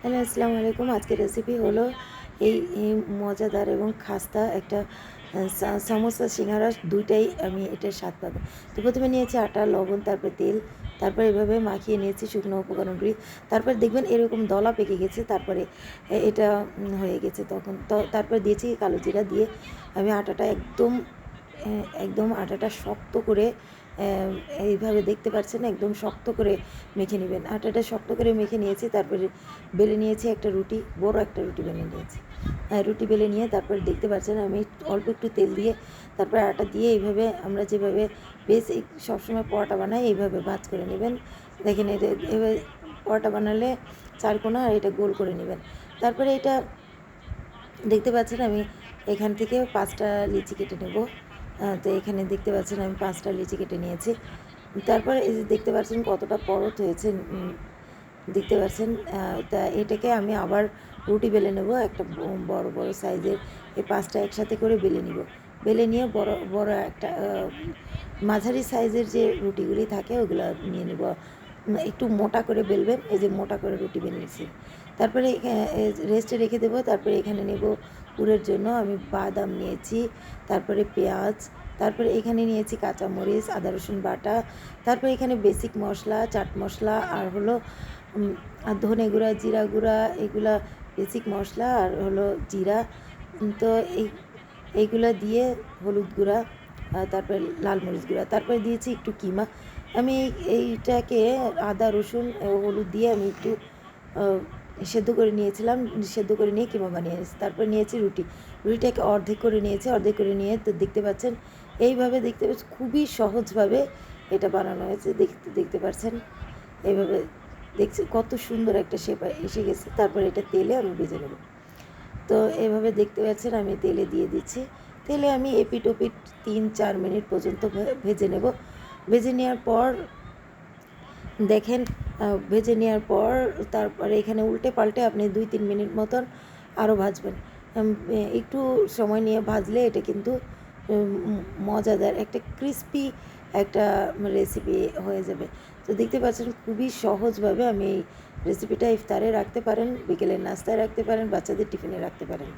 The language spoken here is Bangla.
হ্যালো, আসসালামু আলাইকুম। আজকের রেসিপি হলো এই মজাদার এবং খাস্তা একটা সামোসা, সিঙ্গারা ২ টাই আমি এটার স্বাদ পাবো। তো ১ম এ নিয়েছি আটা, লবণ, তারপরে তেল, তারপরে এভাবে মাখিয়ে নিয়েছি শুকনো উপকরণগুলি। তারপর দেখবেন এরকম দলা পেকে গেছে, তারপরে এটা হয়ে গেছে তখন। তারপরে দিয়েছি কালো জিরা দিয়ে আমি আটাটা একদম আটাটা শক্ত করে এইভাবে দেখতে পাচ্ছেন একদম শক্ত করে মেখে নেবেন। আটাটা শক্ত করে মেখে নিয়েছি, তারপরে বেলে নিয়েছি একটা রুটি, বড় একটা রুটি বেলে নিয়েছি। রুটি বেলে নিয়ে তারপরে দেখতে পাচ্ছেন আমি অল্প একটু তেল দিয়ে তারপরে আটা দিয়ে এইভাবে আমরা যেভাবে বেসিক সবসময় পরোটা বানাই এইভাবে ভাঁজ করে নেবেন। দেখেন এটা এভাবে পরোটা বানালে চারকোনা আর এটা গোল করে নেবেন। তারপরে এটা দেখতে পাচ্ছেন আমি এখান থেকে ৫টা লিচি কেটে নেব। তো এখানে দেখতে পাচ্ছেন আমি ৫টা লিচি কেটে নিয়েছি। তারপরে এই যে দেখতে পাচ্ছেন কতটা পরত হয়েছে, দেখতে পাচ্ছেন। তা এটাকে আমি আবার রুটি বেলে নেব একটা বড় বড় সাইজের। এই ৫টা একসাথে করে বেলে নিব। বেলে নিয়ে বড় বড় একটা মাঝারি সাইজের যে রুটিগুলি থাকে ওগুলো নিয়ে নেব। একটু মোটা করে বেলবেন, এই যে মোটা করে রুটি বেলেছি। তারপরে রেস্টে রেখে দেবো। তারপরে এখানে নেব পুরের জন্য আমি বাদাম নিয়েছি, তারপরে পেঁয়াজ, তারপরে এখানে নিয়েছি কাঁচামরিচ, আদা রসুন বাটা, তারপরে এখানে বেসিক মশলা, চাট মশলা আর হলো আর ধনে গুঁড়া, জিরা গুঁড়া, এগুলা বেসিক মশলা আর হলো জিরা। তো এইগুলা দিয়ে হলুদ গুঁড়া, তারপরে লাল মরিচ গুঁড়া, তারপরে দিয়েছি একটু কিমা। আমি এইটাকে আদা রসুন হলুদ দিয়ে আমি একটু সেদ্ধ করে নিয়েছিলাম। সেদ্ধ করে নিয়ে কিমা বানিয়ে নিয়েছি। তারপরে নিয়েছি রুটিটাকে অর্ধেক করে নিয়েছি। অর্ধেক করে নিয়ে তো দেখতে পাচ্ছেন এইভাবে দেখতে পাচ্ছেন খুবই সহজভাবে এটা বানানো হয়েছে। দেখতে পাচ্ছেন এইভাবে দেখছি কত সুন্দর একটা শেপ এসে গেছে। তারপরে এটা তেলে আমি ভেজে নেব। তো এভাবে দেখতে পাচ্ছেন আমি তেলে দিয়ে দিচ্ছি। তেলে আমি এপিঠ ওপিঠ ৩-৪ মিনিট পর্যন্ত ভেজে নেব। ভেজে নেওয়ার পর দেখেন, ভেজে নেওয়ার পর তারপরে এখানে উল্টে পাল্টে আপনি ২-৩ মিনিট মতন আরও ভাজবেন। একটু সময় নিয়ে ভাজলে এটা কিন্তু মজাদার একটা ক্রিস্পি একটা রেসিপি হয়ে যাবে। তো দেখতে পাচ্ছেন খুবই সহজভাবে আমি এই রেসিপিটা ইফতারে রাখতে পারেন, বিকেলের নাস্তায় রাখতে পারেন, বাচ্চাদের টিফিনে রাখতে পারেন।